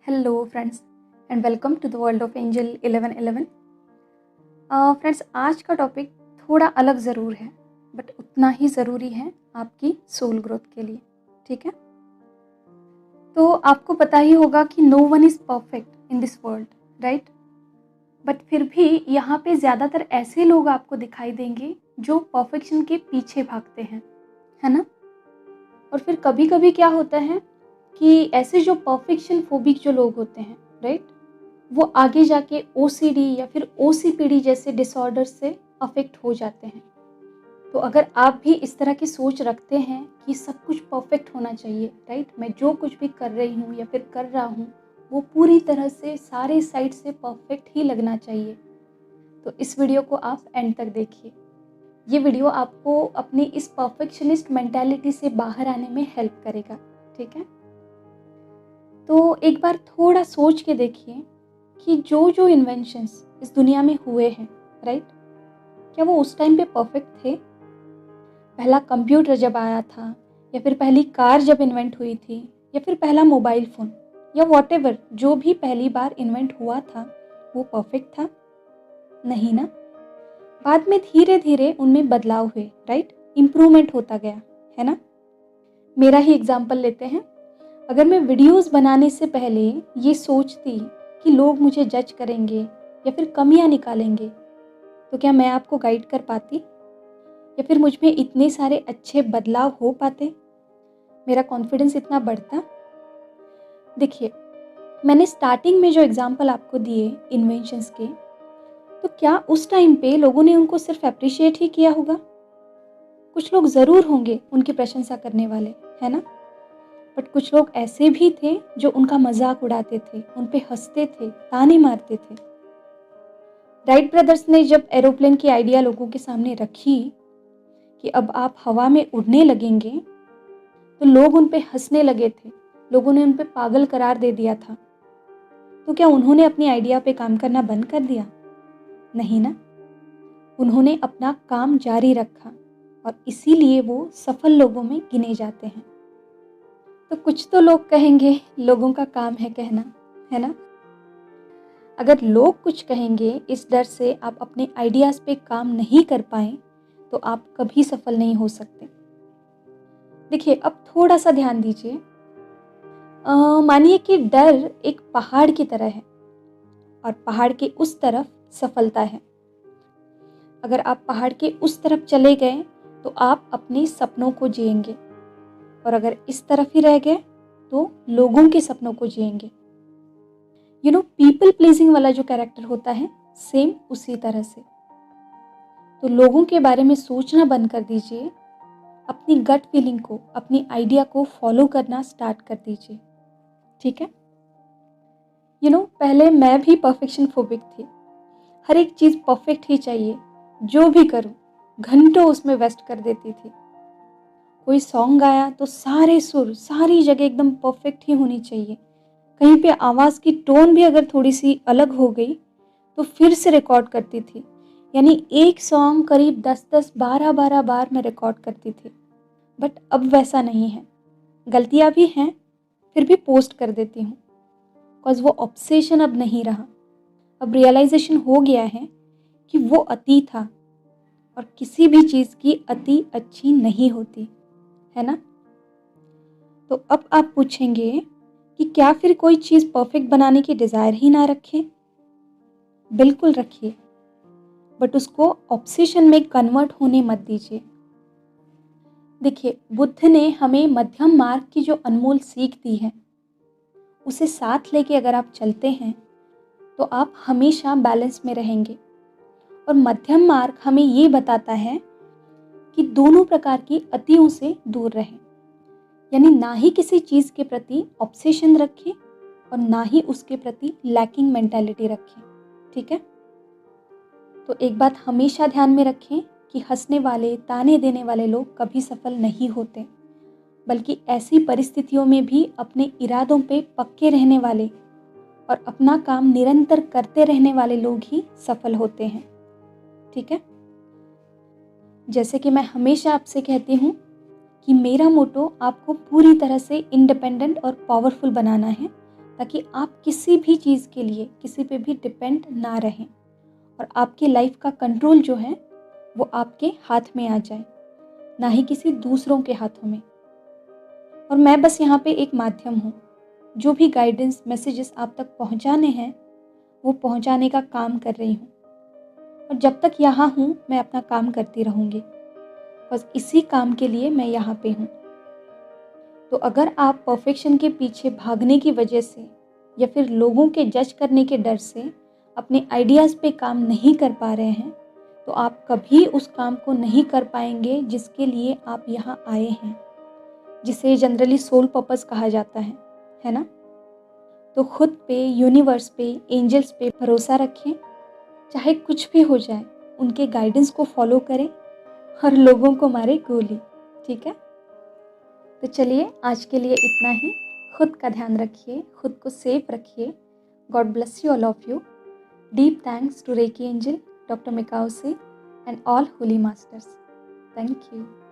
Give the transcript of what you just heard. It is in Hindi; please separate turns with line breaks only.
Hello friends and welcome to the world of angel 1111। Friends, आज का टॉपिक थोड़ा अलग ज़रूर है बट उतना ही ज़रूरी है आपकी सोल ग्रोथ के लिए। ठीक है, तो आपको पता ही होगा कि no one is perfect in this world, right. But फिर भी यहाँ पे ज़्यादातर ऐसे लोग आपको दिखाई देंगे जो परफेक्शन के पीछे भागते हैं, है ना। और फिर कभी कभी क्या होता है कि ऐसे जो परफेक्शन फोबिक जो लोग होते हैं, राइट, वो आगे जाके ओसीडी या फिर ओसीपीडी जैसे डिसऑर्डर से अफेक्ट हो जाते हैं। तो अगर आप भी इस तरह की सोच रखते हैं कि सब कुछ परफेक्ट होना चाहिए, राइट, मैं जो कुछ भी कर रही हूँ या फिर कर रहा हूँ वो पूरी तरह से सारे साइड से परफेक्ट ही लगना चाहिए, तो इस वीडियो को आप एंड तक देखिए। ये वीडियो आपको अपनी इस परफेक्शनिस्ट मेंटालिटी से बाहर आने में हेल्प करेगा। ठीक है, तो एक बार थोड़ा सोच के देखिए कि जो जो इन्वेंशंस इस दुनिया में हुए हैं, राइट, क्या वो उस टाइम पे परफेक्ट थे। पहला कंप्यूटर जब आया था, या फिर पहली कार जब इन्वेंट हुई थी, या फिर पहला मोबाइल फ़ोन, या वॉटेवर जो भी पहली बार इन्वेंट हुआ था, वो परफेक्ट था? नहीं ना। बाद में धीरे धीरे उनमें बदलाव हुए, राइट, इम्प्रूवमेंट होता गया, है ना। मेरा ही एग्जाम्पल लेते हैं। अगर मैं वीडियोस बनाने से पहले ये सोचती कि लोग मुझे जज करेंगे या फिर कमियां निकालेंगे, तो क्या मैं आपको गाइड कर पाती, या फिर मुझ में इतने सारे अच्छे बदलाव हो पाते, मेरा कॉन्फिडेंस इतना बढ़ता। देखिए, मैंने स्टार्टिंग में जो एग्जाम्पल आपको दिए इन्वेंशंस के, तो क्या उस टाइम पे लोगों ने उनको सिर्फ अप्रिशिएट ही किया होगा? कुछ लोग ज़रूर होंगे उनकी प्रशंसा करने वाले, है ना। बट कुछ लोग ऐसे भी थे जो उनका मजाक उड़ाते थे, उन पे हंसते थे, ताने मारते थे। राइट ब्रदर्स ने जब एरोप्लेन की आइडिया लोगों के सामने रखी कि अब आप हवा में उड़ने लगेंगे, तो लोग उन पे हंसने लगे थे, लोगों ने उन पे पागल करार दे दिया था। तो क्या उन्होंने अपनी आइडिया पे काम करना बंद कर दिया? नहीं ना, उन्होंने अपना काम जारी रखा और इसीलिए वो सफल लोगों में गिने जाते हैं। तो कुछ तो लोग कहेंगे लोगों का काम है कहना, है ना। अगर लोग कुछ कहेंगे इस डर से आप अपने आइडियाज़ पे काम नहीं कर पाएं, तो आप कभी सफल नहीं हो सकते। देखिए, अब थोड़ा सा ध्यान दीजिए। मानिए कि डर एक पहाड़ की तरह है और पहाड़ के उस तरफ सफलता है। अगर आप पहाड़ के उस तरफ चले गए तो आप अपने सपनों को जिएंगे, और अगर इस तरफ ही रह गए तो लोगों के सपनों को जिएंगे। पीपल प्लीजिंग वाला जो कैरेक्टर होता है, सेम उसी तरह से। तो लोगों के बारे में सोचना बंद कर दीजिए, अपनी गट फीलिंग को, अपनी आइडिया को फॉलो करना स्टार्ट कर दीजिए। ठीक है, पहले मैं भी परफेक्शन फोबिक थी। हर एक चीज़ परफेक्ट ही चाहिए, जो भी करूं घंटों उसमें वेस्ट कर देती थी। कोई सॉन्ग गाया तो सारे सुर, सारी जगह एकदम परफेक्ट ही होनी चाहिए। कहीं पे आवाज़ की टोन भी अगर थोड़ी सी अलग हो गई तो फिर से रिकॉर्ड करती थी। यानी एक सॉन्ग करीब 10-10, 12-12 बार मैं रिकॉर्ड करती थी। बट अब वैसा नहीं है। गलतियाँ भी हैं, फिर भी पोस्ट कर देती हूँ, बिकॉज वो ऑब्सेशन अब नहीं रहा। अब रियलाइजेशन हो गया है कि वो अति था, और किसी भी चीज़ की अति अच्छी नहीं होती, है ना। तो अब आप पूछेंगे कि क्या फिर कोई चीज़ परफेक्ट बनाने की डिज़ायर ही ना रखे? बिल्कुल रखिए, बट उसको ऑब्सेशन में कन्वर्ट होने मत दीजिए। देखिए, बुद्ध ने हमें मध्यम मार्ग की जो अनमोल सीख दी है, उसे साथ लेके अगर आप चलते हैं तो आप हमेशा बैलेंस में रहेंगे। और मध्यम मार्ग हमें ये बताता है कि दोनों प्रकार की अतियों से दूर रहें। यानी ना ही किसी चीज़ के प्रति ऑब्सेशन रखें और ना ही उसके प्रति लैकिंग मेंटालिटी रखें। ठीक है, तो एक बात हमेशा ध्यान में रखें कि हंसने वाले, ताने देने वाले लोग कभी सफल नहीं होते, बल्कि ऐसी परिस्थितियों में भी अपने इरादों पे पक्के रहने वाले और अपना काम निरंतर करते रहने वाले लोग ही सफल होते हैं। ठीक है, जैसे कि मैं हमेशा आपसे कहती हूँ कि मेरा मोटो आपको पूरी तरह से इंडिपेंडेंट और पावरफुल बनाना है, ताकि आप किसी भी चीज़ के लिए किसी पे भी डिपेंड ना रहें और आपकी लाइफ का कंट्रोल जो है वो आपके हाथ में आ जाए, ना ही किसी दूसरों के हाथों में। और मैं बस यहाँ पे एक माध्यम हूँ, जो भी गाइडेंस मैसेजेस आप तक पहुँचाने हैं वो पहुँचाने का काम कर रही हूँ। और जब तक यहाँ हूँ मैं अपना काम करती रहूँगी, बस इसी काम के लिए मैं यहाँ पे हूँ। तो अगर आप परफेक्शन के पीछे भागने की वजह से या फिर लोगों के जज करने के डर से अपने आइडियाज़ पे काम नहीं कर पा रहे हैं, तो आप कभी उस काम को नहीं कर पाएंगे जिसके लिए आप यहाँ आए हैं, जिसे जनरली सोल पर्पस कहा जाता है ना? तो खुद पे, यूनिवर्स पे, एंजल्स पे भरोसा रखें, चाहे कुछ भी हो जाए उनके गाइडेंस को फॉलो करें और लोगों को मारे गोली। ठीक है? तो चलिए आज के लिए इतना ही। खुद का ध्यान रखिए, खुद को सेफ रखिए। God bless you all of you. Deep thanks to reiki angel, doctor मिकाओसे and all holy masters. Thank you.